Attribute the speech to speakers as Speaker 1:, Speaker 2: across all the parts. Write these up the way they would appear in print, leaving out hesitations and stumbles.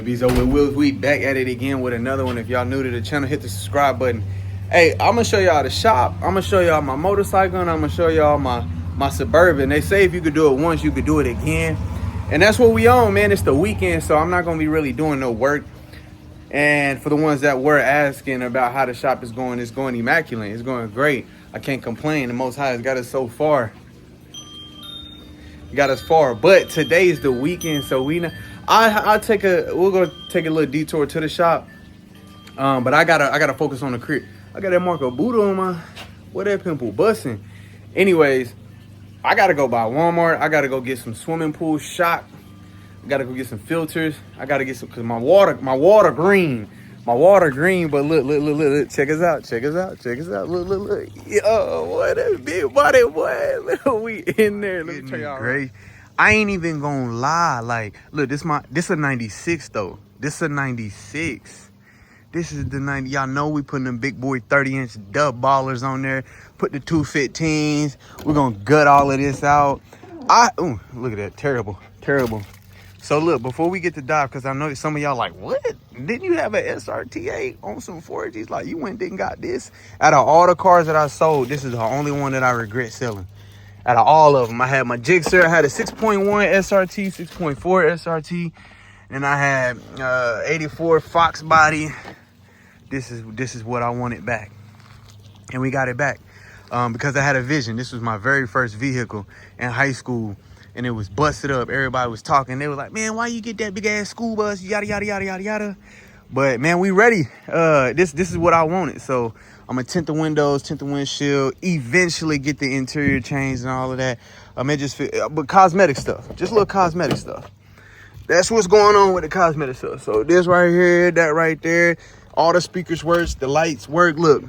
Speaker 1: boy Bezo with Will Wheat, back at it again with another one. If y'all new to the channel, hit the subscribe button. Hey, I'm gonna show y'all the shop. I'm gonna show y'all my motorcycle, and I'm gonna show y'all my Suburban. They say if you could do it once, you could do it again, and that's what we on, man. It's the weekend, so I'm not gonna be really doing no work. And for the ones that were asking about how the shop is going, it's going immaculate. It's going great. I can't complain. The Most High has got us so far. Got us far, but today is the weekend, so we'll go take a little detour to the shop. But I gotta focus on the crib. I got that Marco Buddha on my, where that pimple busting. Anyways, I gotta go by Walmart. I gotta go get some swimming pool shock. I gotta go get some filters. I gotta get some, cause my water green. But look, check us out. Look. Yo, what that big body boy. Look, we in there. Let me tell y'all. Great. I ain't even gonna lie. Like, look, this a 96 though. This a 96. This is the 90. Y'all know we putting them big boy 30-inch dub ballers on there. Put the 215s. We're gonna gut all of this out. Look at that. Terrible. So look, before we get to dive, because I know some of y'all like, what? Didn't you have an SRT8 on some 4Gs? Like, you went and got this? Out of all the cars that I sold, this is the only one that I regret selling. Out of all of them, I had my Jigsaw. I had a 6.1 SRT, 6.4 SRT, and I had 84 Fox body. This is what I wanted back, and we got it back because I had a vision. This was my very first vehicle in high school. And it was busted up. Everybody was talking. They were like, man, why you get that big ass school bus? Yada, yada, yada, yada, yada. But man, we ready. This is what I wanted. So I'm gonna tint the windows, tint the windshield, eventually get the interior changed and all of that. But cosmetic stuff, just little cosmetic stuff. That's what's going on with the cosmetic stuff. So this right here, that right there, all the speakers work, the lights work. Look,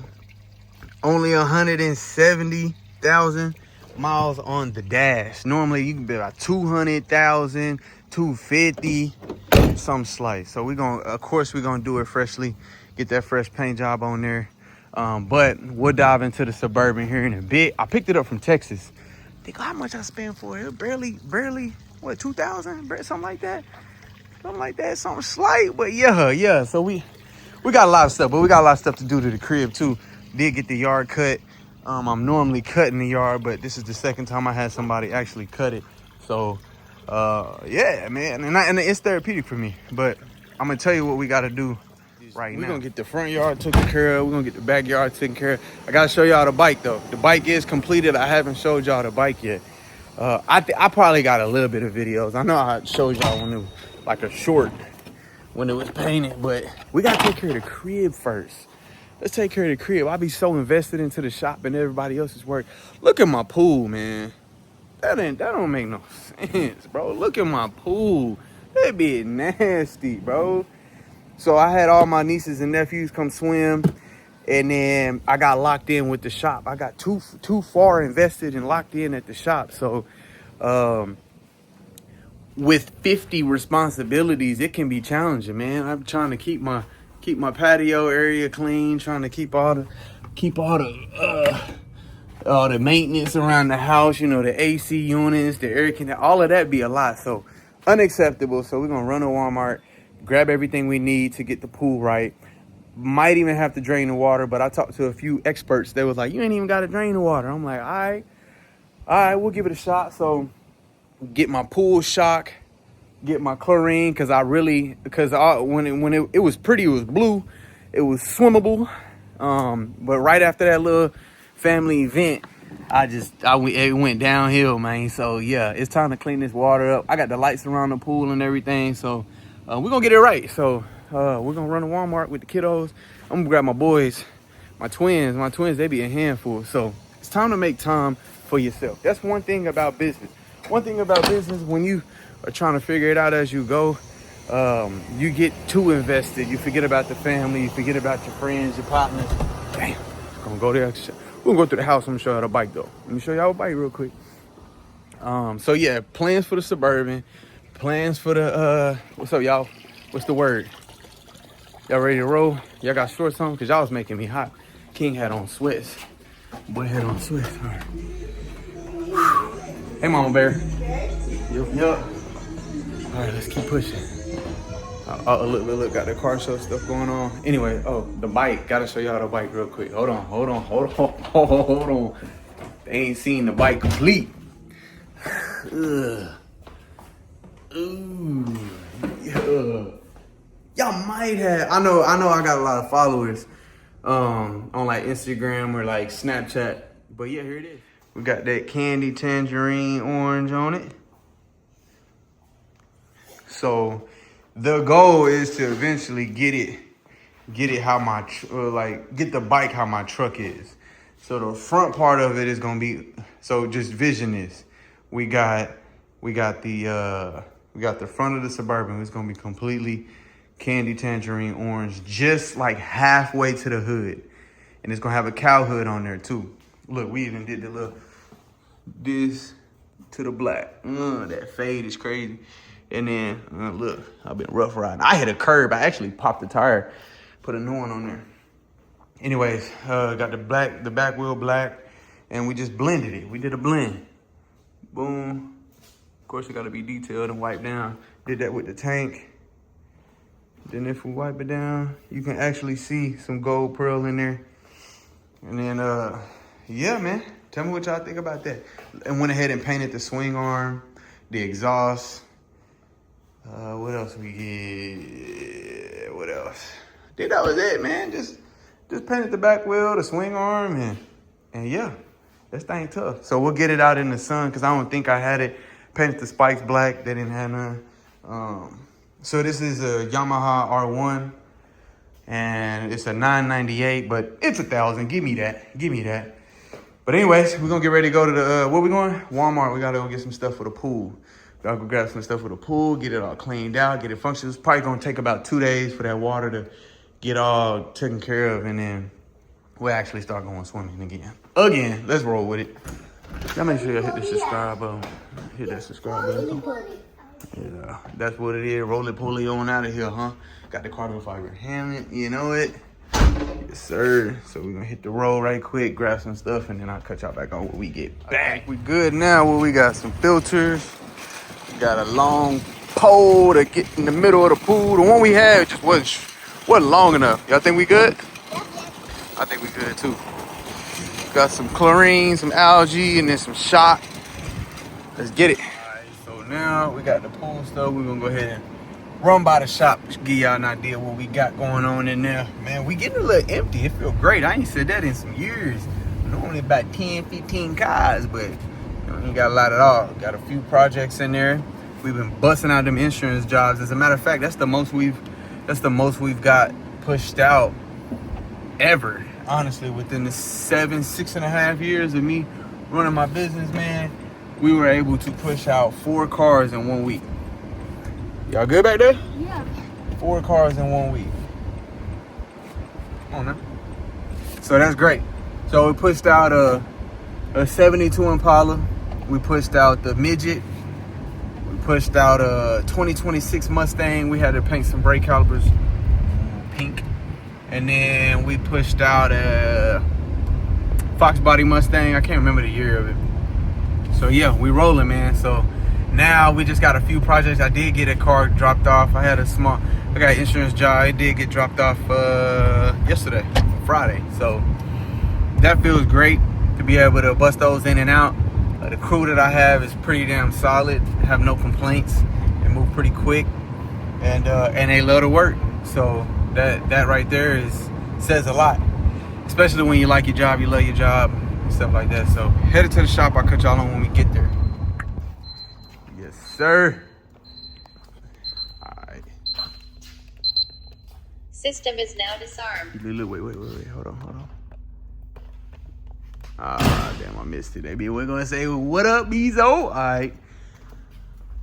Speaker 1: only 170,000 miles on the dash. Normally you can be about 200,000, 250, some slice. So of course we're gonna do it freshly, get that fresh paint job on there. But we'll dive into the Suburban here in a bit. I picked it up from Texas. Think how much I spent for it? Barely what, 2,000, something like that, something slight. But yeah. So we got a lot of stuff, but we got a lot of stuff to do to the crib too. Did get the yard cut. I'm normally cutting the yard, but this is the second time I had somebody actually cut it. So, yeah, man, and it's therapeutic for me. But I'm gonna tell you what we gotta do right now. We're gonna get the front yard taken care of. We're gonna get the backyard taken care of. I gotta show y'all the bike though. The bike is completed. I haven't showed y'all the bike yet. I probably got a little bit of videos. I know I showed y'all when it was like a short, when it was painted, but we gotta take care of the crib first. Let's take care of the crib. I be so invested into the shop and everybody else's work. Look at my pool, man. That don't make no sense, bro. Look at my pool. That be nasty, bro. So I had all my nieces and nephews come swim, and then I got locked in with the shop. I got too far invested and locked in at the shop. So with 50 responsibilities, it can be challenging, man. I'm trying to keep my patio area clean, trying to keep all the maintenance around the house, you know, the AC units, the air conditioning, all of that be a lot. So unacceptable. So we're gonna run to Walmart, grab everything we need to get the pool right. Might even have to drain the water, but I talked to a few experts. They was like, you ain't even got to drain the water. I'm like, all right, we'll give it a shot. So get my pool shock, get my chlorine, because when it was pretty, it was blue, it was swimmable. But right after that little family event, it went downhill, man. So yeah, it's time to clean this water up. I got the lights around the pool and everything, so we're gonna get it right. So we're gonna run to Walmart with the kiddos. I'm gonna grab my boys, my twins, they be a handful. So it's time to make time for yourself. That's one thing about business. When you are trying to figure it out as you go, you get too invested. You forget about the family, you forget about your friends, your partners. Damn, gonna go there. We're gonna go through the house. I'm gonna show y'all the bike though. Let me show y'all a bike real quick. So yeah, plans for the Suburban, plans for the what's up, y'all? What's the word? Y'all ready to roll? Y'all got shorts on? Cause y'all was making me hot. King had on sweats. Boy had on sweats. All right. Hey, Mama Bear. Yup. All right, let's keep pushing. Look, got the car show stuff going on. Anyway, oh, the bike. Gotta show y'all the bike real quick. Hold on. They ain't seen the bike complete. Ugh. Ooh. Yeah. Y'all might have. I know. I got a lot of followers, on like Instagram or like Snapchat. But yeah, here it is. We got that candy tangerine orange on it. So the goal is to eventually get it how my get the bike how my truck is. So the front part of it is gonna be, so just vision this. We got the front of the Suburban. It's gonna be completely candy tangerine orange, just like halfway to the hood, and it's gonna have a cow hood on there too. Look, we even did the little this to the black. That fade is crazy. And then look, I've been rough riding. I hit a curb. I actually popped the tire, put a new one on there. Anyways, got the back wheel black, and we just blended it. We did a blend. Boom. Of course, it got to be detailed and wiped down. Did that with the tank. Then if we wipe it down, you can actually see some gold pearl in there. And then, yeah, man. Tell me what y'all think about that. And went ahead and painted the swing arm, the exhaust. What else we get? What else? I think that was it, man. Just painted the back wheel, the swing arm, and yeah, that thing tough. So we'll get it out in the sun, because I don't think I had it. Painted the spikes black. They didn't have none. So this is a Yamaha R1, and it's a 998, but it's 1,000. Give me that. But anyways, we're gonna get ready to go to the where we going? Walmart. We gotta go get some stuff for the pool. Gotta go grab some stuff for the pool, get it all cleaned out, get it functional. It's probably gonna take about 2 days for that water to get all taken care of, and then we'll actually start going swimming again. Let's roll with it. Y'all make sure y'all hit the subscribe button. Hit that subscribe button. Yeah, that's what it is. Roll it, pulley on out of here, huh? Got the carbon fiber helmet, you know it. Yes, sir. So we're gonna hit the roll right quick, grab some stuff, and then I'll cut y'all back on when we get back. We good now. Well, we got some filters. We got a long pole to get in the middle of the pool. The one we had just wasn't long enough. Y'all think we good? I think we good too. Got some chlorine, some algae, and then some shot. Let's get it. All right, so now we got the pool stuff. We're gonna go ahead and run by the shop to give y'all an idea what we got going on in there. Man, we getting a little empty. It feel great. I ain't said that in some years. Normally about 10, 15 cars, but ain't got a lot at all. Got a few projects in there. We've been busting out them insurance jobs. As a matter of fact, that's the most we've got pushed out ever. Honestly, within the 6.5 years of me running my business, man, we were able to push out 4 cars in 1 week. Y'all good back there?
Speaker 2: Yeah.
Speaker 1: 4 cars in 1 week. Come on now. So that's great. So we pushed out a 72 Impala. We pushed out the Midget. We pushed out a 2026 Mustang. We had to paint some brake calipers pink. And then we pushed out a Fox body Mustang. I can't remember the year of it. So yeah, we rolling, man. So now we just got a few projects. I did get a car dropped off. I got an insurance job. It did get dropped off yesterday, Friday. So that feels great to be able to bust those in and out. The crew that I have is pretty damn solid. Have no complaints. They move pretty quick, and they love to work. So that right there says a lot. Especially when you like your job, you love your job, and stuff like that. So headed to the shop. I'll cut y'all on when we get there. Yes, sir. All right.
Speaker 2: System is now disarmed.
Speaker 1: Wait. Hold on. Ah, damn, I missed it. Maybe we're gonna say, what up, Bezo? All right.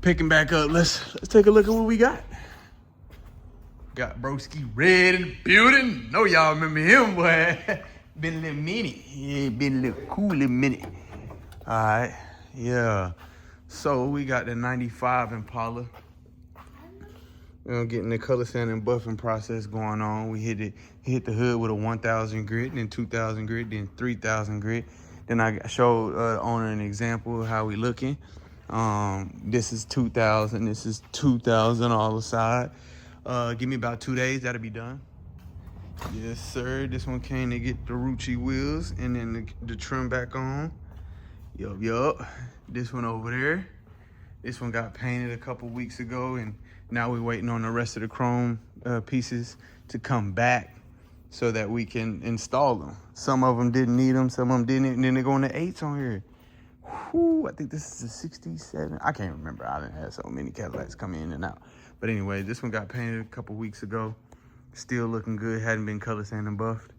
Speaker 1: Picking back up. Let's take a look at what we got. Got Broski Red in the building. Know y'all remember him, boy. Been a little minute. Yeah, been a little cool little minute. All right, yeah. So we got the 95 Impala. We're getting the color sanding and buffing process going on. We hit the hood with a 1,000 grit, then 2,000 grit, then 3,000 grit. Then I showed owner an example of how we looking. This is 2,000. This is 2,000 all aside. Give me about 2 days, that'll be done. Yes, sir. This one came to get the Rucci wheels and then the trim back on. Yup. This one over there. This one got painted a couple weeks ago, and now we're waiting on the rest of the chrome pieces to come back so that we can install them. Some of them didn't need them, some of them didn't, and then they're going to 8s on here. Whew, I think this is a 67. I can't remember. I didn't have so many Cadillacs come in and out. But anyway, this one got painted a couple weeks ago. Still looking good. Hadn't been color sanded and buffed.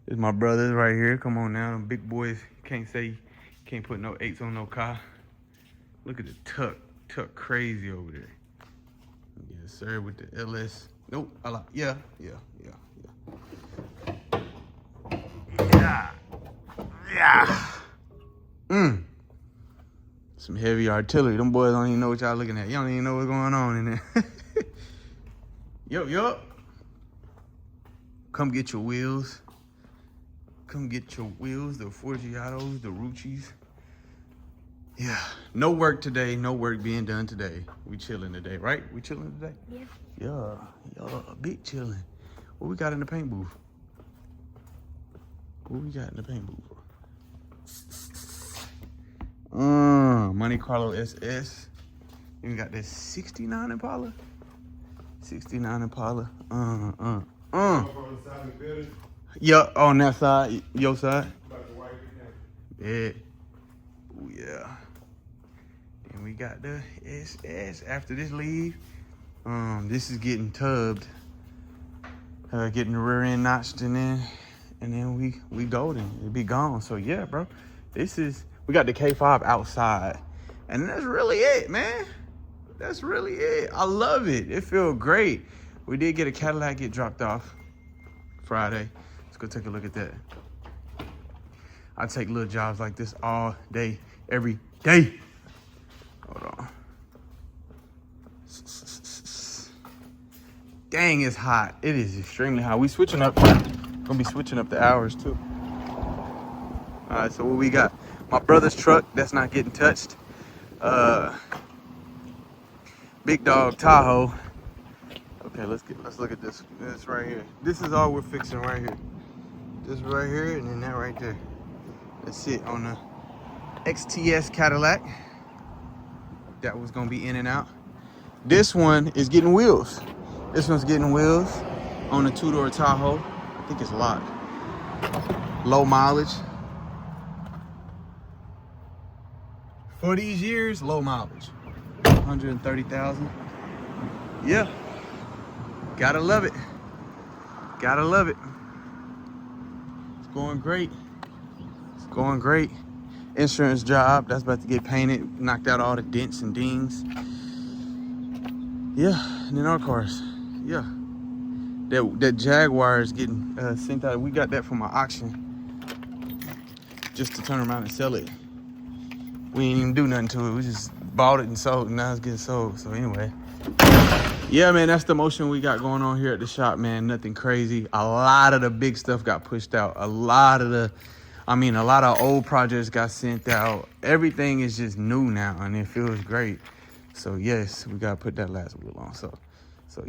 Speaker 1: This is my brothers right here. Come on now. Them big boys can't put no 8s on no car. Look at the tuck crazy over there. Yes, sir, with the LS. Nope, yeah. Some heavy artillery. Them boys don't even know what y'all looking at. Y'all don't even know what's going on in there. Yup. Come get your wheels. Come get your wheels, the Forgiatos, the Ruccis. Yeah, no work today, no work being done today. We chilling today, right? We chilling today? Yeah. Yeah, big chilling. What we got in the paint booth? Monte Carlo SS. Even got this 69 Impala. 69 Impala. Yeah, on that side, your side. Yeah. Oh yeah. And we got the SS after this leave. This is getting tubbed. Getting the rear end notched and then we golden. It'll be gone. So yeah, bro. We got the K5 outside. And that's really it, man. That's really it. I love it. It feels great. We did get a Cadillac get dropped off Friday. Let's go take a look at that. I take little jobs like this all day, every day. Hold on. Dang, it's hot. It is extremely hot. We switching up. Gonna be switching up the hours too. All right, so what we got? My brother's truck that's not getting touched. Big dog Tahoe. Okay, let's look at this. This right here. This is all we're fixing right here. This right here and then that right there. That's it on the XTS Cadillac. That was gonna be in and out. This one is getting wheels. This one's getting wheels on the 2-door Tahoe. I think it's locked. Low mileage. For these years, low mileage. 130,000. Yeah. Gotta love it. Gotta love it. It's going great. It's going great. Insurance job. That's about to get painted. Knocked out all the dents and dings. Yeah. And then our cars. Yeah. That Jaguar is getting sent out. We got that from our auction. Just to turn around and sell it. We ain't even do nothing to it. We just bought it and sold, and now it's getting sold. So anyway, yeah, man, that's the motion we got going on here at the shop, man. Nothing crazy. A lot of the big stuff got pushed out. A lot of old projects got sent out. Everything is just new now, and it feels great. So yes, we gotta put that last wheel on. So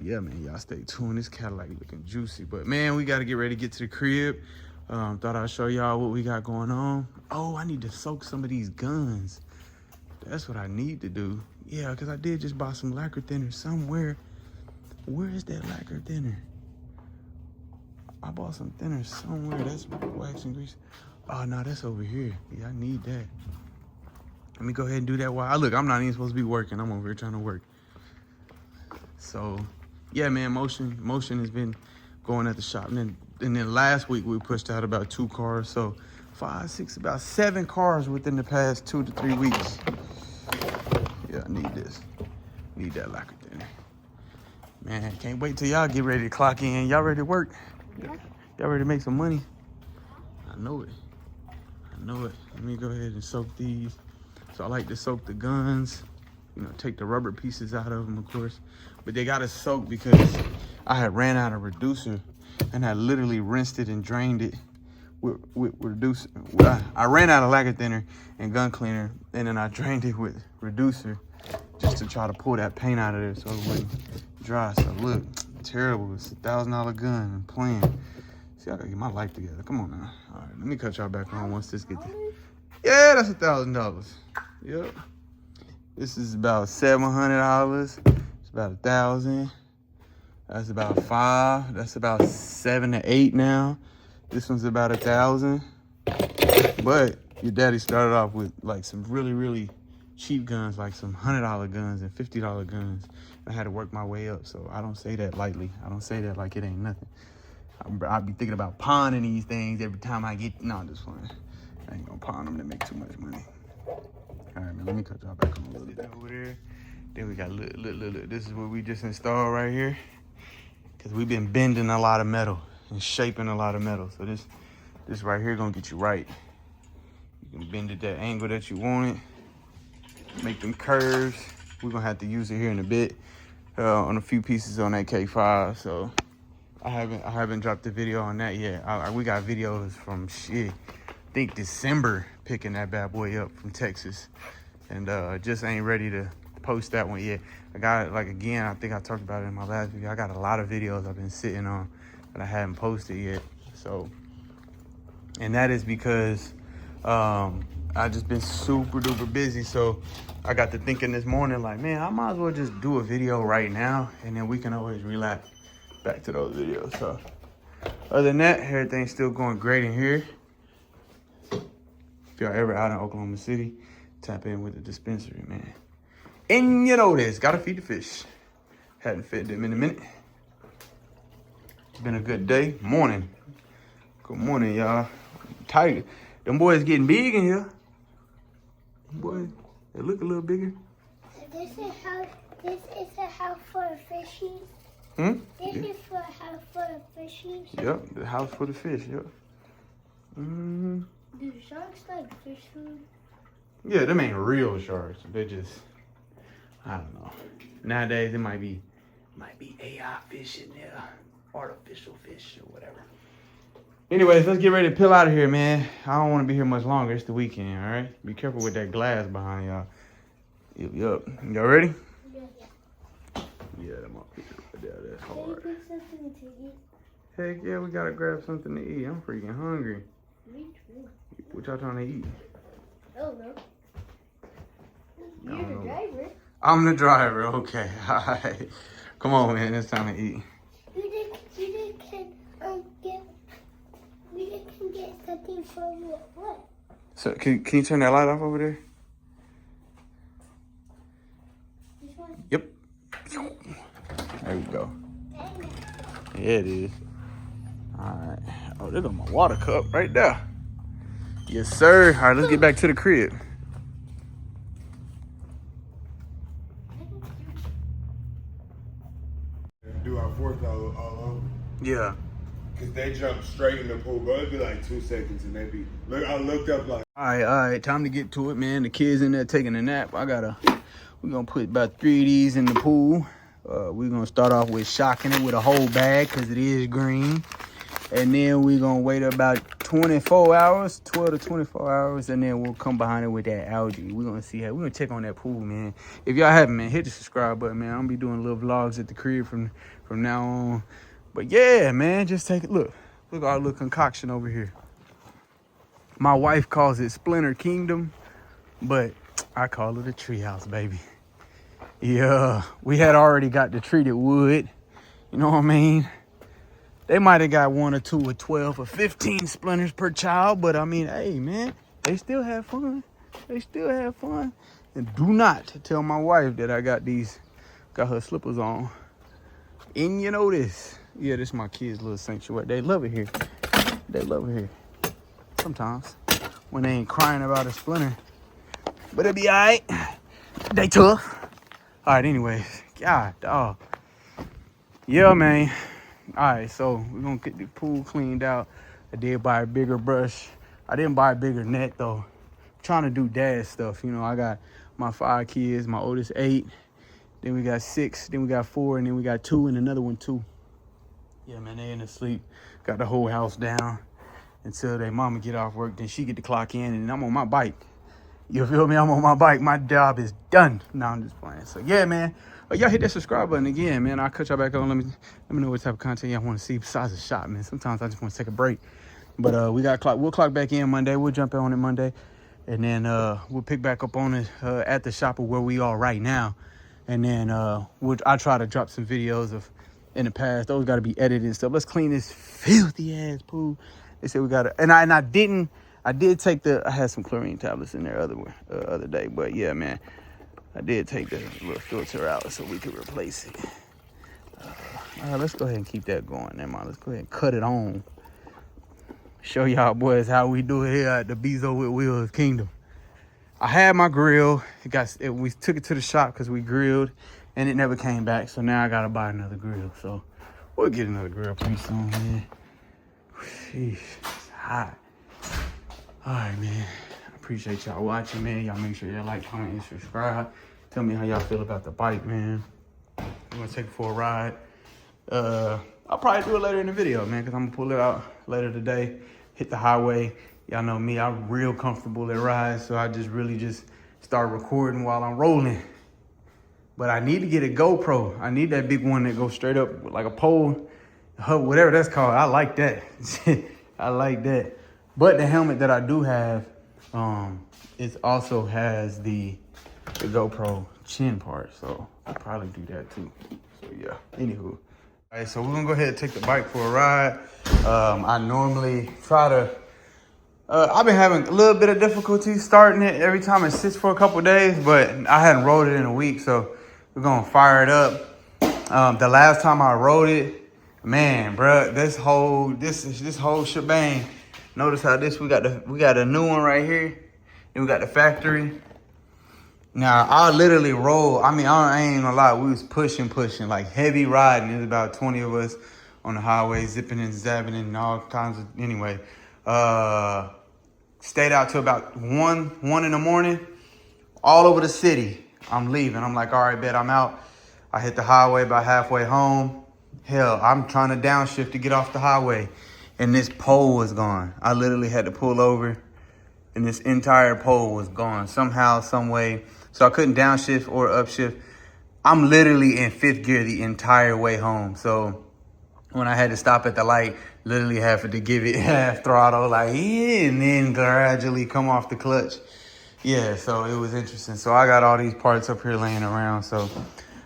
Speaker 1: yeah, man, y'all stay tuned. This Cadillac looking juicy, but man, we gotta get ready to get to the crib. Thought I'd show y'all what we got going on. Oh, I need to soak some of these guns. That's what I need to do. Yeah, because I did just buy some lacquer thinner somewhere. Where is that lacquer thinner? I bought some thinner somewhere. That's wax and grease. Oh, no, that's over here. Yeah, I need that. Let me go ahead and do that while look, I'm not even supposed to be working. I'm over here trying to work. So, yeah, man, motion has been going at the shop. And then last week we pushed out about 2 cars. So 5, 6, about 7 cars within the past 2 to 3 weeks. Yeah, I need this. Need that lacquer thinner. Man, can't wait till y'all get ready to clock in. Y'all ready to work? Yeah. Y'all ready to make some money? I know it. Let me go ahead and soak these. So I like to soak the guns. You know, take the rubber pieces out of them, of course. But they gotta soak because I had ran out of reducer and I literally rinsed it and drained it with reducer. I ran out of lacquer thinner and gun cleaner, and then I drained it with reducer just to try to pull that paint out of there so it wouldn't dry. So look, terrible. It's $1,000 gun and playing. See, I gotta get my life together. Come on now. All right, let me cut y'all back on once this gets. Yeah, that's $1,000. Yep. This is about $700. It's about 1,000. That's about 5. That's about 7 to 8 now. This one's about 1,000. But your daddy started off with like some really, really cheap guns, like some $100 guns and $50 guns. I had to work my way up, so I don't say that lightly. I don't say that like it ain't nothing. I be thinking about pawning these things every time I get. No, I'm just fine. I ain't gonna pawn them to make too much money. All right, man, let me cut y'all back on a little bit over there. Then we got look. This is what we just installed right here. Cause we've been bending a lot of metal and shaping a lot of metal. So this right here gonna get you right. You can bend it that angle that you want it. Make them curves. We're gonna have to use it here in a bit on a few pieces on that K5. So I haven't dropped a video on that yet. We got videos from I think December picking that bad boy up from Texas, and just ain't ready to post that one yet. I got, like, again, I think I talked about it in my last video. I got a lot of videos I've been sitting on that I haven't posted yet. So, and that is because I just been super duper busy. So I got to thinking this morning, like, man, I might as well just do a video right now, and then we can always relapse back to those videos. So other than that, everything's still going great in here. If y'all ever out in Oklahoma City, tap in with the dispensary, man. And you know this, gotta feed the fish. Hadn't fed them in a minute. It's been a good day. Morning. Good morning, y'all. Tired. Them boys getting big in here. Boy, they look a little bigger.
Speaker 3: This is a house for the fishies. This is for a house for the fishies.
Speaker 1: Yep, the house for the fish, yep.
Speaker 3: Do sharks like fish food?
Speaker 1: Yeah, them ain't real sharks. They're just, I don't know. Nowadays, it might be AI fish in there. Artificial fish or whatever. Anyways, let's get ready to peel out of here, man. I don't want to be here much longer. It's the weekend, all right? Be careful with that glass behind y'all. Yup. Y'all ready? Yeah, I'm up here. That's hard.
Speaker 3: Can you get something to eat?
Speaker 1: Heck yeah, we gotta grab something to eat. I'm freaking hungry.
Speaker 3: Me too.
Speaker 1: What y'all trying to eat?
Speaker 3: I don't know. You're
Speaker 1: don't
Speaker 3: the
Speaker 1: know.
Speaker 3: driver.
Speaker 1: I'm the driver. Okay. All right. Come on, man. It's time to eat.
Speaker 3: We can get something from what?
Speaker 1: So can you turn that light off over there?
Speaker 3: This one?
Speaker 1: Yep. There we go. Yeah, it is. All right. Oh, there goes my water cup right there. Yes, sir. All right, let's get back to the crib.
Speaker 4: Do our fourth all over.
Speaker 1: Yeah.
Speaker 4: Cause they jump straight in the pool, but it'd be like 2 seconds and they'd be, look, I looked up like.
Speaker 1: All right. Time to get to it, man. The kids in there taking a nap. We're gonna put about 3 of these in the pool. We're gonna start off with shocking it with a whole bag because it is green. And then we're gonna wait about 24 hours, 12 to 24 hours, and then we'll come behind it with that algae. We're gonna see how, we're gonna check on that pool, man. If y'all haven't, man, hit the subscribe button, man. I'm gonna be doing little vlogs at the crib from now on. But yeah, man, just take a look. Look at our little concoction over here. My wife calls it Splinter Kingdom, but I call it a treehouse, baby. Yeah, we had already got the treated wood. You know what I mean? They might have got 1 or 2 or 12 or 15 splinters per child, but I mean, hey, man, they still have fun. They still have fun. And do not tell my wife that I got her slippers on. And you know this. Yeah, this is my kids' little sanctuary. They love it here. They love it here. Sometimes when they ain't crying about a splinter. But it'll be all right. They tough. All right, anyways. God, dog. Yeah, man. All right, so we're going to get the pool cleaned out. I did buy a bigger brush. I didn't buy a bigger net, though. I'm trying to do dad stuff. You know, I got my 5 kids, my oldest 8. Then we got 6. Then we got 4. And then we got 2 and another one, 2. Yeah, man, they in the sleep. Got the whole house down until their mama get off work. Then she get the clock in, and I'm on my bike. You feel me? I'm on my bike. My job is done. No, I'm just playing. So, yeah, man. Y'all hit that subscribe button again, man. I'll cut y'all back on. Let me know what type of content y'all want to see besides the shop, man. Sometimes I just want to take a break. But we'll clock back in Monday. We'll jump in on it Monday. And then we'll pick back up on it at the shop of where we are right now. And then I try to drop some videos of in the past. Those got to be edited and stuff. Let's clean this filthy ass pool. They said we got to, and I did take I had some chlorine tablets in there other day. But yeah, man, I did take the little filter out so we could replace it. All right, let's go ahead and keep that going. Never mind. Let's go ahead and cut it on. Show y'all boys how we do it here at the Bezo with Wheels Kingdom. I had my grill. We took it to the shop because we grilled and it never came back. So now I gotta buy another grill. So we'll get another grill pretty soon, man. Sheesh, it's hot. All right, man. I appreciate y'all watching, man. Y'all make sure y'all like, comment, and subscribe. Tell me how y'all feel about the bike, man. I'm gonna take it for a ride. I'll probably do it later in the video, man, because I'm gonna pull it out later today. Hit the highway. Y'all know me, I'm real comfortable at rides, so I just start recording while I'm rolling. But I need to get a GoPro. I need that big one that goes straight up with like a pole, whatever that's called. I like that. I like that. But the helmet that I do have, it also has the GoPro chin part, so I'll probably do that too. So yeah, anywho. All right, so we're gonna go ahead and take the bike for a ride. I normally try to, I've been having a little bit of difficulty starting it every time it sits for a couple days, but I hadn't rode it in a week, so we're gonna fire it up. The last time I rode it, man, bruh, this whole shebang. Notice how we got a new one right here, and we got the factory. Now I literally roll. I mean, I ain't gonna lie, we was pushing, like heavy riding. There's about 20 of us on the highway, zipping and zapping and all kinds of. Anyway, stayed out till about one in the morning, all over the city. I'm leaving. I'm like, all right, bet I'm out. I hit the highway about halfway home. Hell, I'm trying to downshift to get off the highway, and this pole was gone. I literally had to pull over, and this entire pole was gone somehow, some way. So I couldn't downshift or upshift. I'm literally in fifth gear the entire way home. So when I had to stop at the light, literally have to give it half throttle, like, yeah, and then gradually come off the clutch. Yeah, so it was interesting. So I got all these parts up here laying around. So,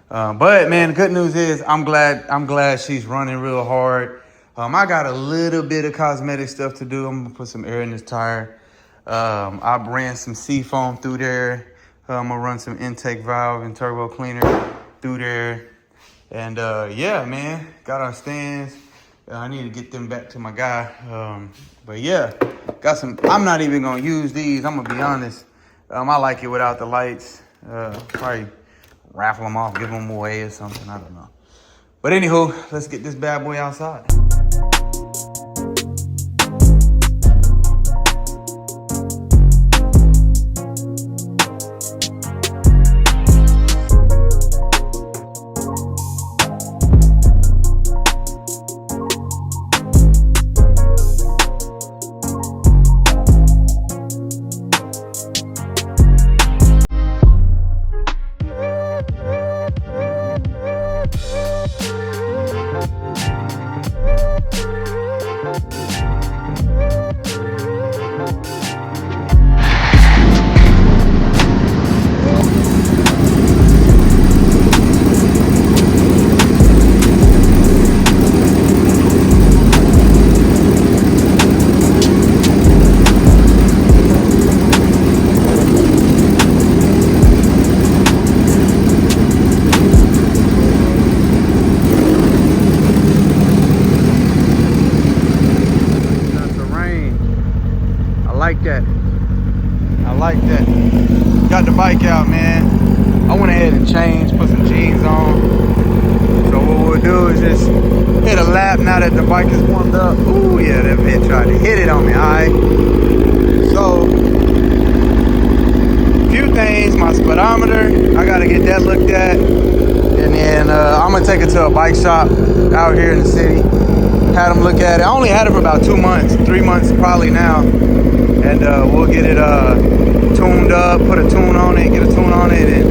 Speaker 1: but man, the good news is I'm glad she's running real hard. I got a little bit of cosmetic stuff to do. I'm gonna put some air in this tire. I ran some seafoam through there. I'm gonna run some intake valve and turbo cleaner through there. And yeah, man, got our stands. I need to get them back to my guy. But yeah, got some. I'm not even gonna use these. I'm gonna be honest. I like it without the lights. Probably raffle them off, give them away or something. I don't know. But anywho, let's get this bad boy outside. I like that. Got the bike out, man. I went ahead and changed, put some jeans on. So what we'll do is just hit a lap now that the bike is warmed up. Ooh, yeah, that bitch tried to hit it on me, all right? So, few things, my speedometer, I gotta get that looked at. And then I'm gonna take it to a bike shop out here in the city. Had them look at it. I only had it for about 2 months, 3 months probably now. And we'll get it tuned up, put a tune on it, get a tune on it, and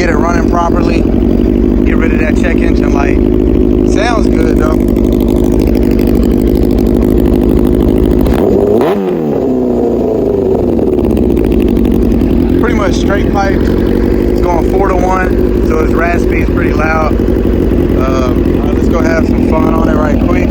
Speaker 1: get it running properly. Get rid of that check engine light. Sounds good though. Pretty much straight pipe. It's going 4 to 1, so it's raspy. It's pretty loud. All right, let's go have some fun on it right quick.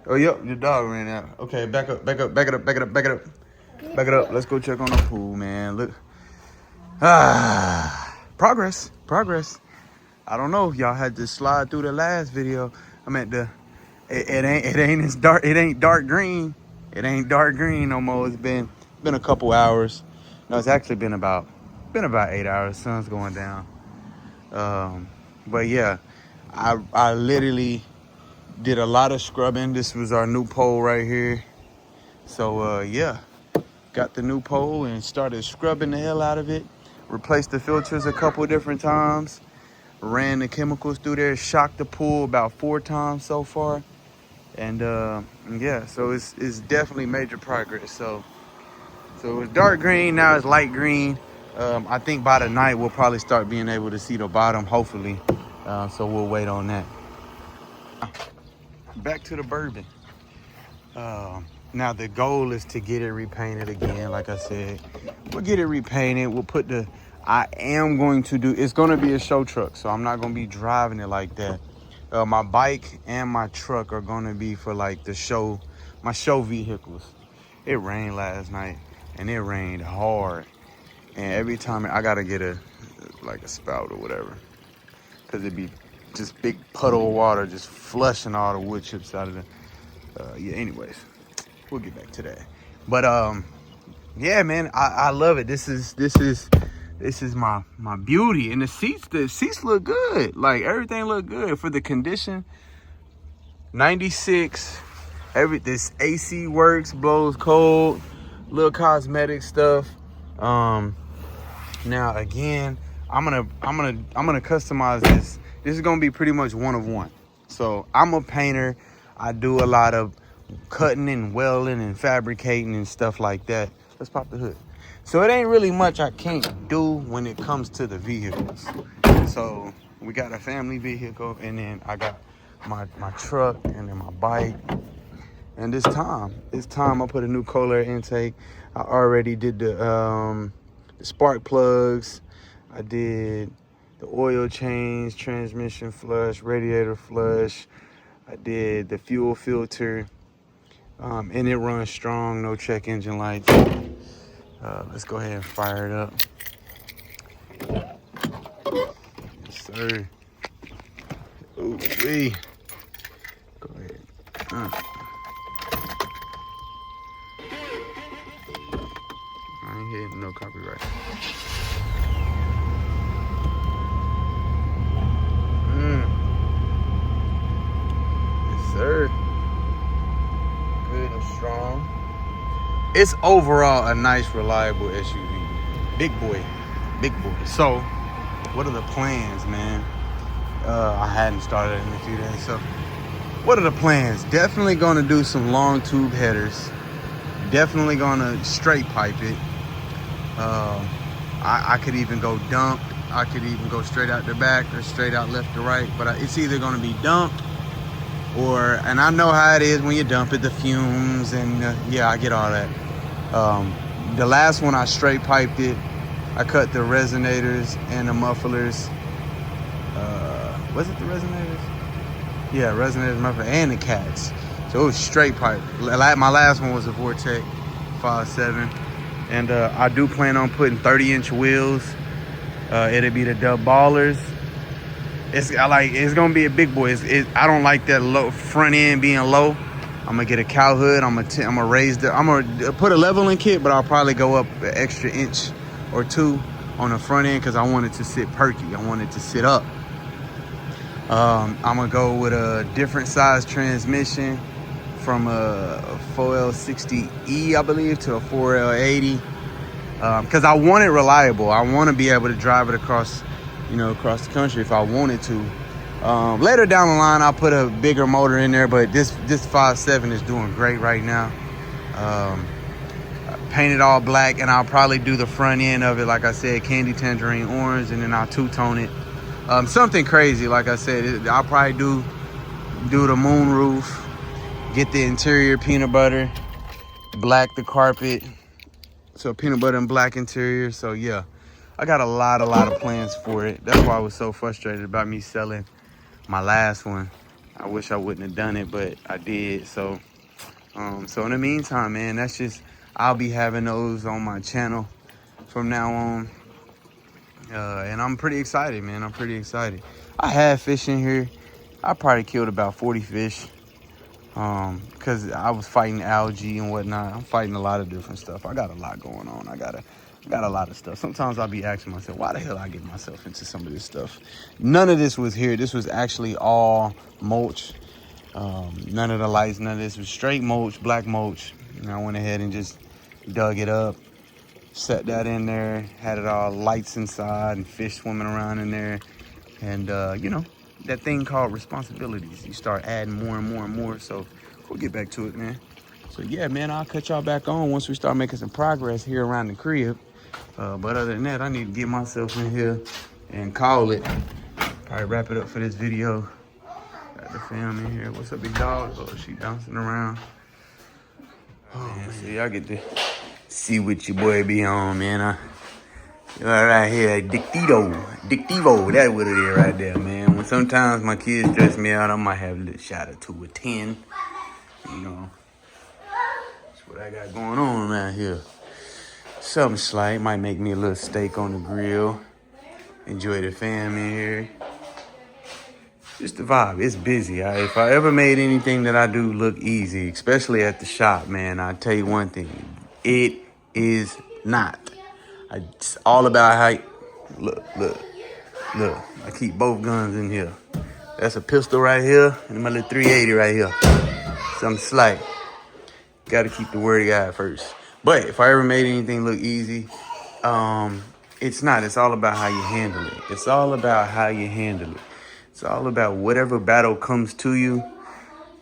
Speaker 1: Oh, yep, your dog ran out. Okay, back up. Back it up. Let's go check on the pool, man. Look. Progress. I don't know if y'all had to slide through the last video. I meant it ain't as dark. It ain't dark green. It ain't dark green no more. It's been a couple hours. No, it's actually been about 8 hours. Sun's going down. But yeah, I literally did a lot of scrubbing. This was our new pole right here. So yeah, got the new pole and started scrubbing the hell out of it. Replaced the filters a couple different times. Ran the chemicals through there. Shocked the pool about 4 times so far. And yeah, so it's definitely major progress. So it was dark green, now it's light green. I think by the night we'll probably start being able to see the bottom, hopefully. So we'll wait on that. Back to the Bourbon. Now the goal is to get it repainted again. Like I said, we'll get it repainted. We'll put it's gonna be a show truck, so I'm not gonna be driving it like that. My bike and my truck are gonna be for like my show vehicles. It rained last night and it rained hard. And every time I gotta get a spout or whatever, cause it'd be just big puddle of water just flushing all the wood chips out of the yeah, anyways, we'll get back to that. But yeah, man, I love it. This is my beauty. And the seats look good. Like everything look good for the condition. 96. This AC works, blows cold, little cosmetic stuff. Now again, I'm gonna customize this. This is gonna be pretty much one of one. So I'm a painter. I do a lot of cutting and welding and fabricating and stuff like that. Let's pop the hood. So it ain't really much I can't do when it comes to the vehicles. So we got a family vehicle, and then I got my truck, and then my bike, And it's time I put a new cold air intake. I already did the spark plugs. I did the oil change, transmission flush, radiator flush. I did the fuel filter. And it runs strong, no check engine lights. Let's go ahead and fire it up. Yes, sir. Ooh, wee. Go ahead. I ain't hitting no copyright. Yes, sir. Good and strong. It's overall a nice, reliable SUV. Big boy. So, what are the plans, man? I hadn't started in a few days, so what are the plans? Definitely gonna do some long tube headers. Definitely gonna straight pipe it. I could even go dumped. I could even go straight out the back or straight out left to right, but it's either gonna be dumped or, and I know how it is when you dump it, the fumes, and yeah, I get all that. The last one I straight piped it. I cut the resonators and the mufflers. Was it the resonators? Yeah, resonators, mufflers, and the cats. So it was straight pipe. My last one was a Vortec 5.7. And I do plan on putting 30-inch wheels. It'll be the dub ballers. It's gonna be a big boy. I don't like that low front end being low. I'm gonna get a cow hood. I'm gonna raise I'm gonna put a leveling kit, but I'll probably go up an extra inch or two on the front end because I want it to sit perky. I want it to sit up. I'm gonna go with a different size transmission from a 4L60E, I believe, to a 4L80. Because I want it reliable. I want to be able to drive it across the country if I wanted to. Later down the line, I'll put a bigger motor in there, but this 5.7 is doing great right now. Paint it all black, and I'll probably do the front end of it, like I said, candy tangerine orange, and then I'll two-tone it. Something crazy, like I said, I'll probably do the moon roof, get the interior peanut butter, black the carpet, so peanut butter and black interior. So yeah, I got a lot of plans for it. That's why I was so frustrated about me selling my last one. I wish I wouldn't have done it, but I did. So in the meantime, man, I'll be having those on my channel from now on. And I'm pretty excited, man. I'm pretty excited. I had fish in here. I probably killed about 40 fish. Because I was fighting algae and whatnot. I'm fighting a lot of different stuff. I got a lot going on. I got a lot of stuff. Sometimes I'll be asking myself, why the hell I get myself into some of this stuff? None of this was here. This was actually all mulch. None of the lights, none of this was straight mulch, black mulch. And I went ahead and just dug it up, set that in there, had it all lights inside and fish swimming around in there. And, that thing called responsibilities. You start adding more and more and more. So we'll get back to it, man. So yeah, man, I'll cut y'all back on once we start making some progress here around the crib. But other than that, I need to get myself in here and call it. Probably wrap it up for this video. Got the fam in here. What's up, big dog? Oh, she bouncing around. Oh, man, see, I get to see what your boy be on, man. Right here, Dictivo, that's what it is right there, man. When sometimes my kids stress me out, I might have a little shot or 2 or 10. That's what I got going on around here. Something slight, might make me a little steak on the grill. Enjoy the fam in here. Just the vibe, it's busy. If I ever made anything that I do look easy, especially at the shop, man, I'll tell you one thing, it is not. It's all about how, look. I keep both guns in here. That's a pistol right here, and my little 380 right here. Something slight. Got to keep the word of God first. But if I ever made anything look easy, it's not. It's all about how you handle it. It's all about how you handle it. It's all about whatever battle comes to you.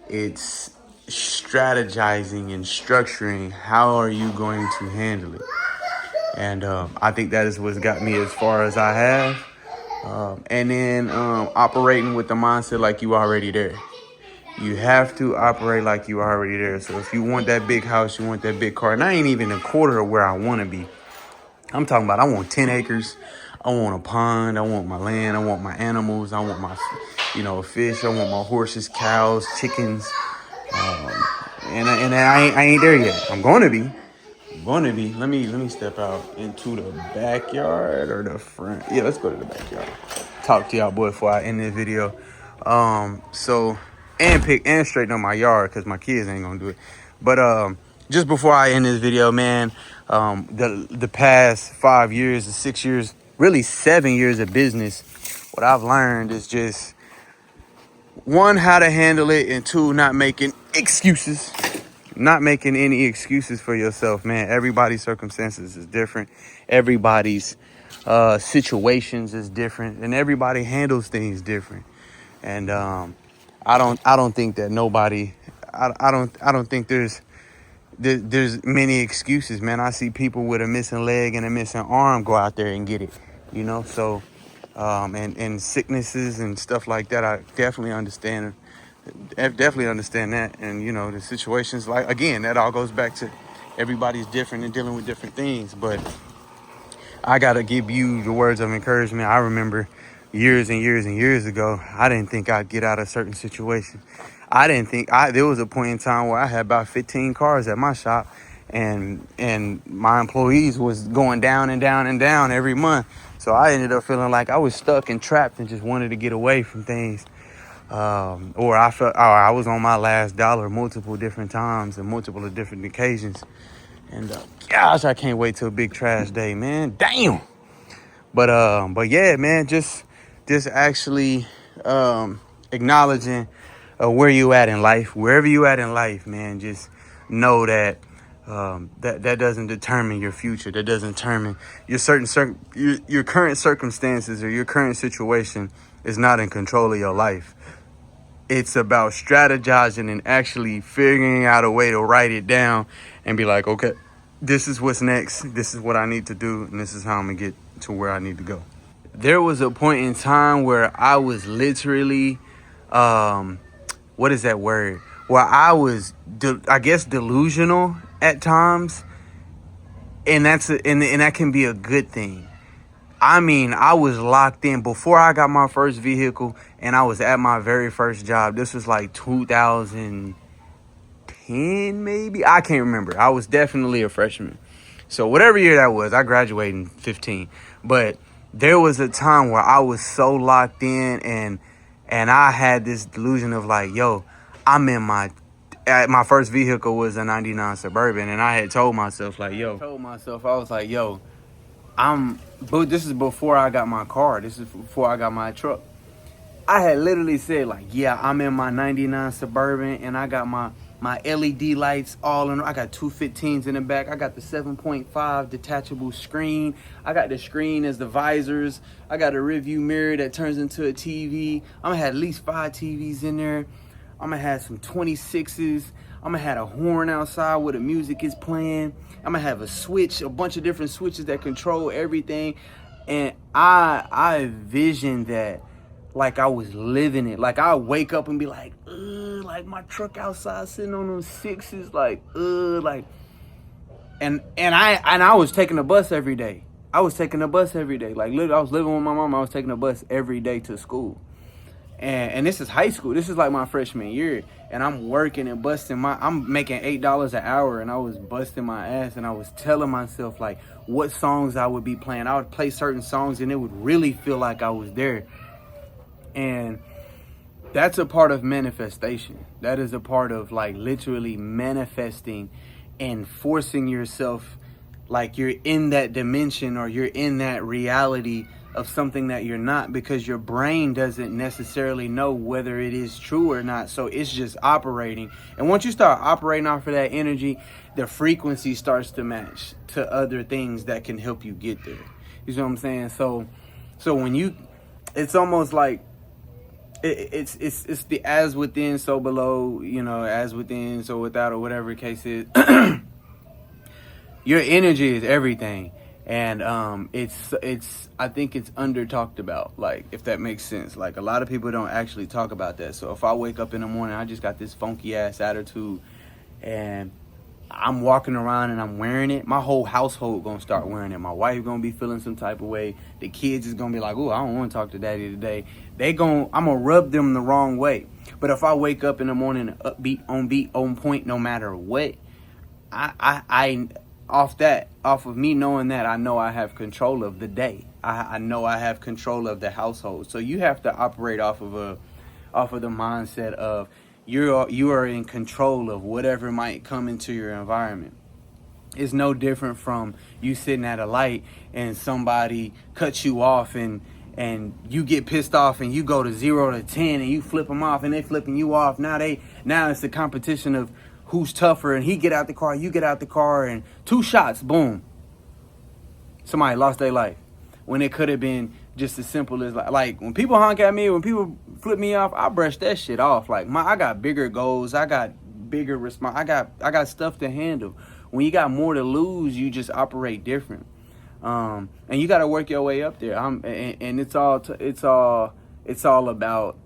Speaker 1: It's strategizing and structuring. How are you going to handle it? And I think that is what's got me as far as I have. And then operating with the mindset like you already there. You have to operate like you already there. So if you want that big house, you want that big car, and I ain't even a quarter of where I want to be. I'm talking about I want 10 acres. I want a pond. I want my land. I want my animals. I want my, fish. I want my horses, cows, chickens. And I ain't there yet. I'm going to be. Let me step out into the backyard or the front. Yeah, let's go to the backyard. Talk to y'all boy before I end this video. And straighten up my yard because my kids ain't gonna do it. But just before I end this video, man, the past 5 years, 6 years, really 7 years of business, what I've learned is just one, how to handle it, and two, not making excuses. Not making any excuses for yourself, man. Everybody's circumstances is different. Everybody's situations is different, and everybody handles things different. And I don't think that nobody. I don't think there's many excuses, man. I see people with a missing leg and a missing arm go out there and get it, So, and sicknesses and stuff like that, I definitely understand. I definitely understand that. And, the situations, like, again, that all goes back to everybody's different and dealing with different things. But I got to give you the words of encouragement. I remember years and years and years ago, I didn't think I'd get out of certain situations. I didn't think there was a point in time where I had about 15 cars at my shop, and my employees was going down and down and down every month. So I ended up feeling like I was stuck and trapped and just wanted to get away from things. Or I felt I was on my last dollar multiple different times and multiple different occasions. And gosh, I can't wait till Big Trash Day, man. Damn. But yeah, man, just actually acknowledging where you at in life, wherever you at in life, man. Just know that that doesn't determine your future. That doesn't determine your current circumstances or your current situation is not in control of your life. It's about strategizing and actually figuring out a way to write it down and be like, okay, this is what's next. This is what I need to do. And this is how I'm going to get to where I need to go. There was a point in time where I was literally, what is that word? Where I was, I guess, delusional at times. And that can be a good thing. I mean, I was locked in before I got my first vehicle, and I was at my very first job. This was like 2010, maybe. I can't remember. I was definitely a freshman. So whatever year that was, I graduated in 15. But there was a time where I was so locked in, and I had this delusion of like, yo, I'm in my first vehicle was a 99 Suburban, and I had told myself like, I was like, yo, but this is before I got my car. This is before I got my truck. I had literally said like, yeah, I'm in my 99 Suburban and I got my LED lights all in. I got 215s in the back. I got the 7.5 detachable screen. I got the screen as the visors. I got a rear view mirror that turns into a TV. I'm gonna have at least 5 TVs in there. I'm gonna have some 26s. I'm gonna have a horn outside where the music is playing. I'm gonna have a switch, a bunch of different switches that control everything. And I envisioned that like I was living it. Like I wake up and be like my truck outside sitting on those 6s, and I was taking the bus every day. Like literally I was living with my mom. I was taking the bus every day to school. And this is high school. This is like my freshman year. And I'm working and I'm making $8 an hour, and I was busting my ass, and I was telling myself like what songs I would be playing. I would play certain songs and it would really feel like I was there. And that's a part of manifestation. That is a part of like literally manifesting and forcing yourself like you're in that dimension or you're in that reality of something that you're not, because your brain doesn't necessarily know whether it is true or not. So it's just operating. And once you start operating off of that energy, the frequency starts to match to other things that can help you get there. You know what I'm saying? So when it's almost like it's the as within, so below, as within, so without, or whatever the case is. Your energy is everything. And it's I think it's under talked about, like, if that makes sense. Like, a lot of people don't actually talk about that. So if I wake up in the morning, I just got this funky ass attitude, and I'm walking around and I'm wearing it, my whole household gonna start wearing it. My wife gonna be feeling some type of way. The kids is gonna be like, "Oh, I don't want to talk to daddy today." I'm gonna rub them the wrong way. But if I wake up in the morning upbeat, on point, no matter what, I off of me knowing that, I know I have control of the day. I know I have control of the household. So you have to operate off of the mindset of you are in control of whatever might come into your environment. It's no different from you sitting at a light and somebody cuts you off, and you get pissed off and you go to 0 to 10 and you flip them off and they flipping you off. Now it's the competition of who's tougher, and he get out the car, you get out the car, and 2 shots, boom. Somebody lost their life. When it could have been just as simple as like when people honk at me, when people flip me off, I brush that shit off. Like, I got bigger goals, I got bigger response, I got stuff to handle. When you got more to lose, you just operate different. And you got to work your way up there. And it's all about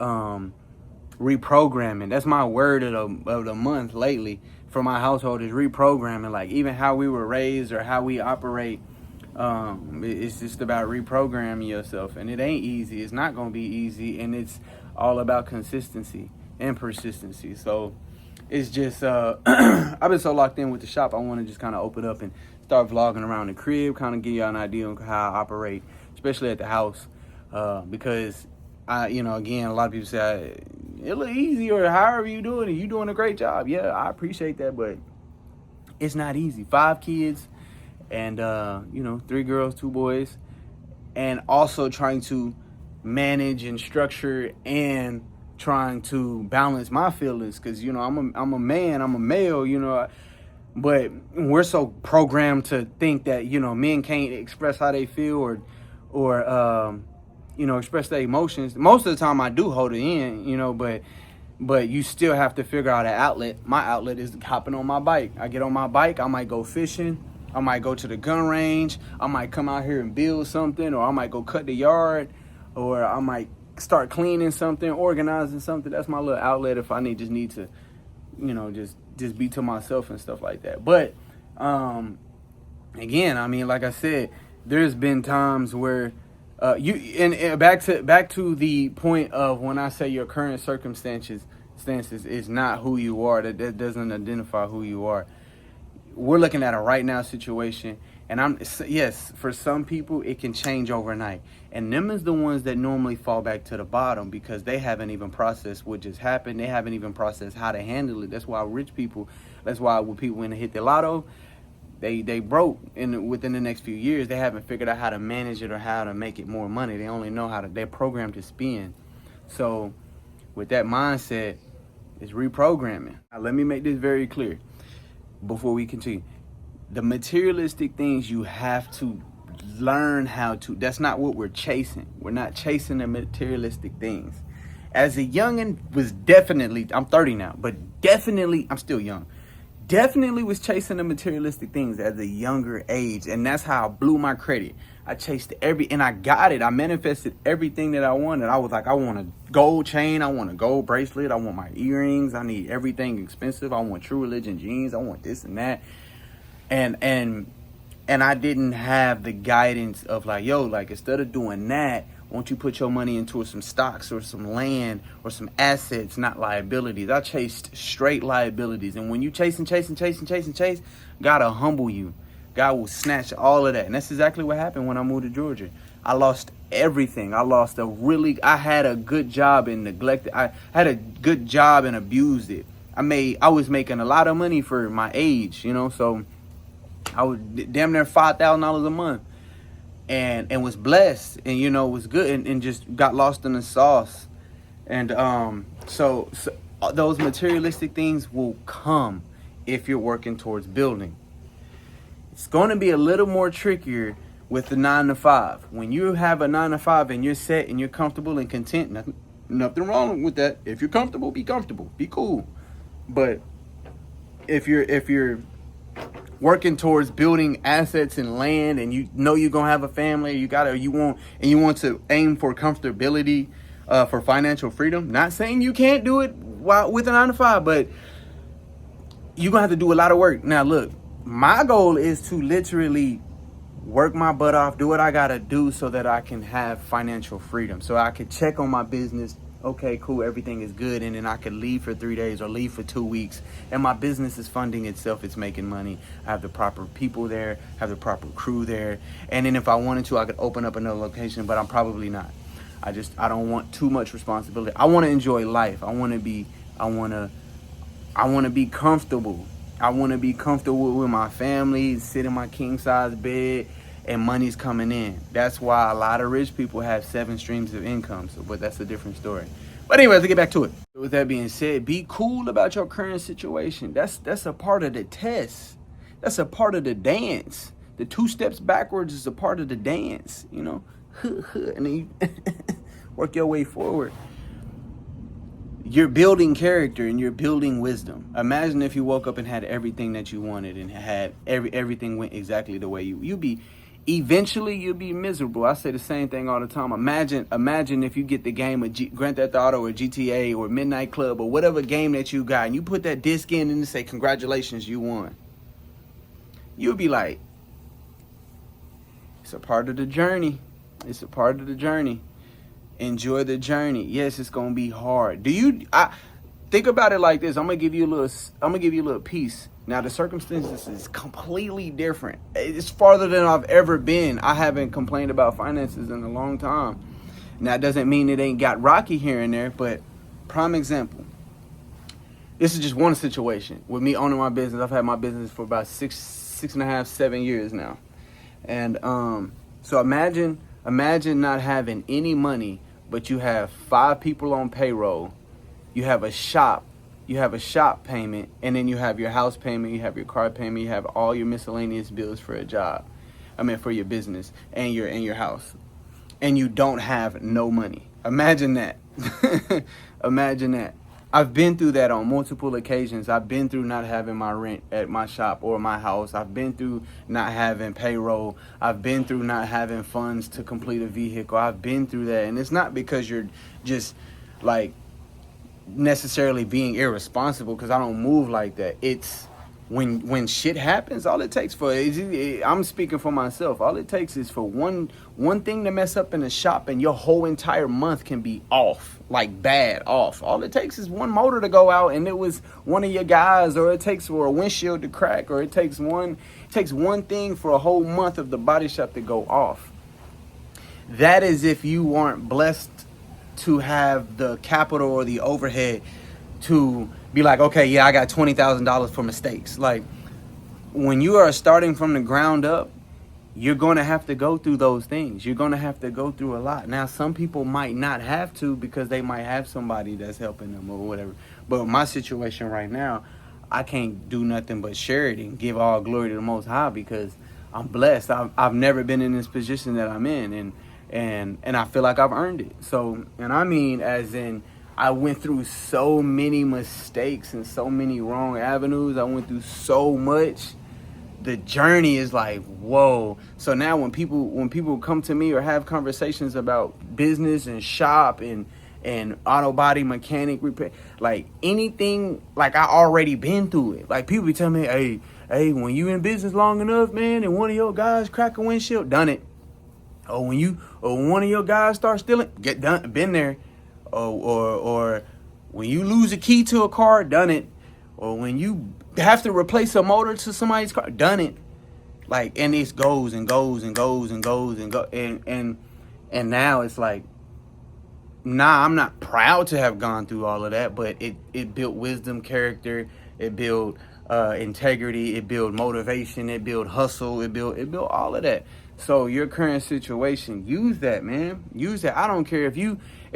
Speaker 1: reprogramming. That's my word of the month lately for my household, is reprogramming. Like, even how we were raised or how we operate, it's just about reprogramming yourself. And it ain't easy. It's not going to be easy. And it's all about consistency and persistency. So it's just, I've been so locked in with the shop, I want to just kind of open up and start vlogging around the crib, kind of give y'all an idea on how I operate, especially at the house. Because again, a lot of people say, it look easy, or however you doing it, you doing a great job. Yeah, I appreciate that, but it's not easy. 5 kids and 3 girls, 2 boys, and also trying to manage and structure and trying to balance my feelings, because I'm a man, I'm a male, but we're so programmed to think that men can't express how they feel or express their emotions. Most of the time I do hold it in, but you still have to figure out an outlet. My outlet is hopping on my bike. I get on my bike, I might go fishing, I might go to the gun range, I might come out here and build something, or I might go cut the yard, or I might start cleaning something, organizing something. That's my little outlet if I need to, just be to myself and stuff like that. But again, I mean, like I said, there's been times where back to the point of when I say your current circumstances is not who you are, that doesn't identify who you are. We're looking at a right now situation, and yes, for some people it can change overnight, and them is the ones that normally fall back to the bottom because they haven't even processed what just happened. They haven't even processed how to handle it. That's why when people when they hit the lotto, they broke within the next few years. They haven't figured out how to manage it or how to make it more money. They only know they're programmed to spend. So with that mindset, it's reprogramming. Now, let me make this very clear before we continue. The materialistic things, you have to learn how to. That's not what we're chasing. We're not chasing the materialistic things. As a youngin', I'm 30 now, but definitely, I'm still young. Definitely was chasing the materialistic things at a younger age, and that's how I blew my credit. I chased and I got it. I manifested everything that I wanted. I was like, I want a gold chain, I want a gold bracelet, I want my earrings, I need everything expensive, I want True Religion jeans, I want this and that. And I didn't have the guidance of instead of doing that, won't you put your money into some stocks or some land or some assets, not liabilities. I chased straight liabilities. And when you chase, God will humble you. God will snatch all of that. And that's exactly what happened when I moved to Georgia. I lost everything. I had a good job and neglected. I had a good job and abused it. I was making a lot of money for my age, so I was damn near $5,000 a month. And was blessed, and was good, and just got lost in the sauce. And so those materialistic things will come if you're working towards building. It's going to be a little more trickier with the 9 to 5. When you have a 9 to 5 and you're set and you're comfortable and content, nothing wrong with that. If you're comfortable, be cool. But if you're working towards building assets and land, and you know you're gonna have a family, you want to aim for comfortability, for financial freedom. Not saying you can't do it while with a 9 to 5, but you're gonna have to do a lot of work. Now look, my goal is to literally work my butt off, do what I gotta do so that I can have financial freedom, so I could check on my business. Okay, cool, everything is good, and then I could leave for 3 days or leave for 2 weeks, and my business is funding itself, it's making money. I have the proper people there, have the proper crew there, and then if I wanted to, I could open up another location, but I'm probably not. I don't want too much responsibility. I want to enjoy life. I want to be comfortable. I want to be comfortable with my family, sit in my king size bed, and money's coming in. That's why a lot of rich people have 7 streams of income. But that's a different story. But anyways, to get back to it. With that being said, be cool about your current situation. That's a part of the test. That's a part of the dance. The 2 steps backwards is a part of the dance, you know. And then you work your way forward. You're building character and you're building wisdom. Imagine if you woke up and had everything that you wanted and had everything went exactly the way you'd be. Eventually, you'll be miserable. I say the same thing all the time. Imagine if you get the game of Grand Theft Auto or GTA or Midnight Club or whatever game that you got, and you put that disc in and say, "Congratulations, you won." You'll be like, "It's a part of the journey. It's a part of the journey. Enjoy the journey. Yes, it's gonna be hard." I think about it like this. I'm gonna give you a little piece. Now the circumstances is completely different. It's farther than I've ever been. I haven't complained about finances in a long time. Now it doesn't mean it ain't got rocky here and there, but prime example. This is just one situation. With me owning my business, I've had my business for about 6.5, 7 years now. And so imagine not having any money, but you have 5 people on payroll. You have a shop payment, and then you have your house payment, you have your car payment, you have all your miscellaneous bills for a job. For your business and your house. And you don't have no money. Imagine that. Imagine that. I've been through that on multiple occasions. I've been through not having my rent at my shop or my house. I've been through not having payroll. I've been through not having funds to complete a vehicle. I've been through that. And it's not because you're just like necessarily being irresponsible, because I don't move like that. It's when shit happens, all it takes I'm speaking for myself, all it takes is for one thing to mess up in the shop and your whole entire month can be off, like bad off. All it takes is one motor to go out and it was one of your guys, or it takes for a windshield to crack, or it takes one thing for a whole month of the body shop to go off. That is if you weren't blessed to have the capital or the overhead to be like, okay, yeah, I got $20,000 for mistakes. Like, when you are starting from the ground up, you're going to have to go through those things. You're going to have to go through a lot. Now, some people might not have to because they might have somebody that's helping them or whatever. But my situation right now, I can't do nothing but share it and give all glory to the Most High, because I'm blessed. I've never been in this position that I'm in, and I feel like I've earned it. So, and I mean, as in, I went through so many mistakes and so many wrong avenues. I went through so much. The journey is like, whoa. So now when people come to me or have conversations about business and shop and auto body mechanic repair, like anything, like I already been through it. Like people be telling me, hey, when you in business long enough, man, and one of your guys crack a windshield, done it. Or when one of your guys start stealing, get done, been there. Or when you lose a key to a car, done it. Or when you have to replace a motor to somebody's car, done it. Like, and it goes and goes and goes and goes and go, and now it's like, nah, I'm not proud to have gone through all of that, but it built wisdom, character, it built integrity, it built motivation, it built hustle, it built all of that. So your current situation, use that, man. Use that. I don't care if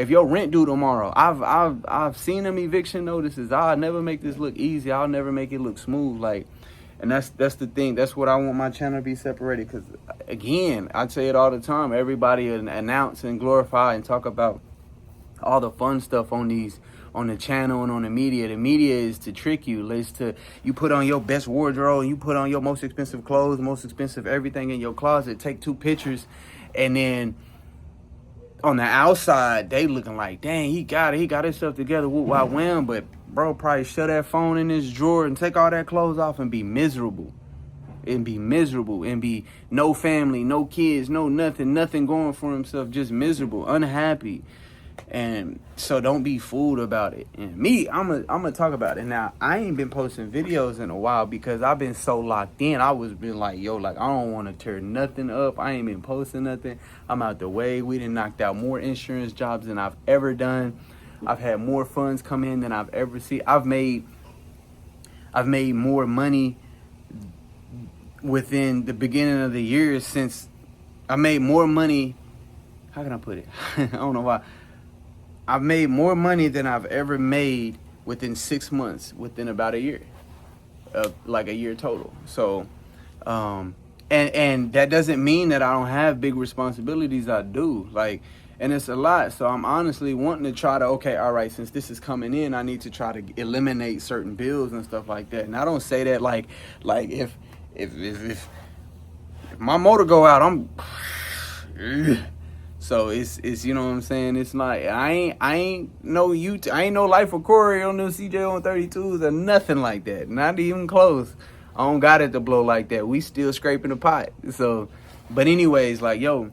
Speaker 1: your rent due tomorrow. I've seen them eviction notices. I'll never make this look easy. I'll never make it look smooth. Like, and that's the thing. That's what I want my channel to be separated. Because again, I say it all the time. Everybody announce and glorify and talk about all the fun stuff on the channel and on the media. The media is to trick you. It's to, you put on your best wardrobe, you put on your most expensive clothes, most expensive everything in your closet, take 2 pictures, and then on the outside they looking like, dang, he got himself together, whoop, why, wham. But bro probably shut that phone in his drawer and take all that clothes off and be miserable. And be no family, no kids, no nothing going for himself, just miserable, unhappy. And so don't be fooled about it. And me, I'm gonna talk about it. Now, I ain't been posting videos in a while because I've been so locked in. I was been like, yo, like, I don't want to tear nothing up. I ain't been posting nothing. I'm out the way. We done knocked out more insurance jobs than I've ever done. I've had more funds come in than I've ever seen. I've made more money within the beginning of the year since I made more money. How can I put it? I don't know why. I've made more money than I've ever made within 6 months, within about a year, like a year total. So, and that doesn't mean that I don't have big responsibilities. I do, like, and it's a lot. So I'm honestly wanting to try to, okay, all right, since this is coming in, I need to try to eliminate certain bills and stuff like that. And I don't say that like if my motor go out, I'm so it's you know what I'm saying. It's like I ain't no Life of Corey on them CJ on 32s or nothing like that. Not even close. I don't got it to blow like that. We still scraping the pot. So, but anyways, like, yo,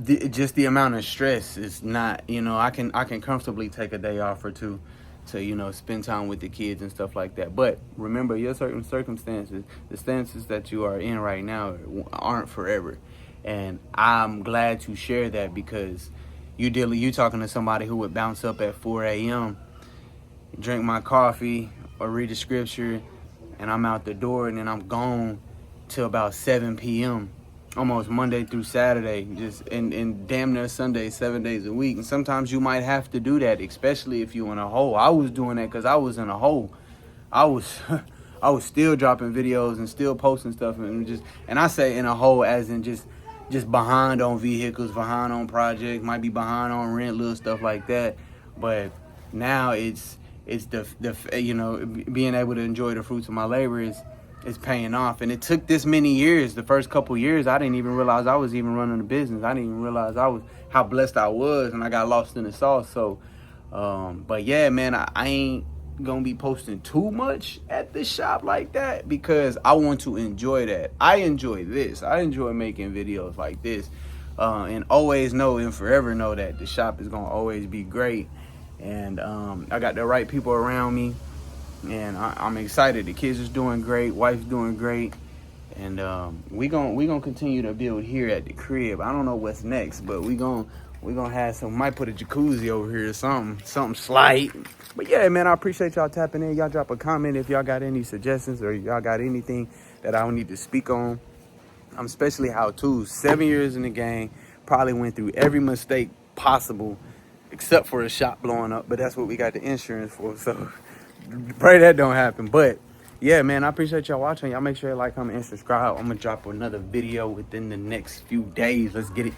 Speaker 1: just the amount of stress is not. You know, I can comfortably take a day off or two to, you know, spend time with the kids and stuff like that. But remember, your certain circumstances, the stances that you are in right now aren't forever. And I'm glad to share that because you talking to somebody who would bounce up at 4 a.m., drink my coffee or read the scripture, and I'm out the door, and then I'm gone till about 7 p.m., almost Monday through Saturday, just and damn near Sunday, 7 days a week. And sometimes you might have to do that, especially if you're in a hole. I was doing that because I was in a hole. I was still dropping videos and still posting stuff, and I say in a hole as in just behind on vehicles, behind on projects, might be behind on rent, little stuff like that. But now it's the you know, being able to enjoy the fruits of my labor is paying off. And it took this many years. The first couple years, I didn't even realize I was even running a business. I didn't even realize how blessed I was, and I got lost in the sauce. So, but yeah, man, I ain't gonna be posting too much at the shop like that because I want to enjoy that. I enjoy this. I enjoy making videos like this, and always know and forever know that the shop is gonna always be great. And I got the right people around me. And I'm excited. The kids is doing great. Wife's doing great. And we gonna continue to build here at the crib. I don't know what's next, but we gonna have some. Might put a jacuzzi over here or something slight. But yeah, man, I appreciate y'all tapping in. Y'all drop a comment if y'all got any suggestions or y'all got anything that I would need to speak on. Especially how-tos. 7 years in the game, probably went through every mistake possible, except for a shop blowing up. But that's what we got the insurance for. So pray that don't happen. But yeah, man, I appreciate y'all watching. Y'all make sure you like, comment, and subscribe. I'm gonna drop another video within the next few days. Let's get it.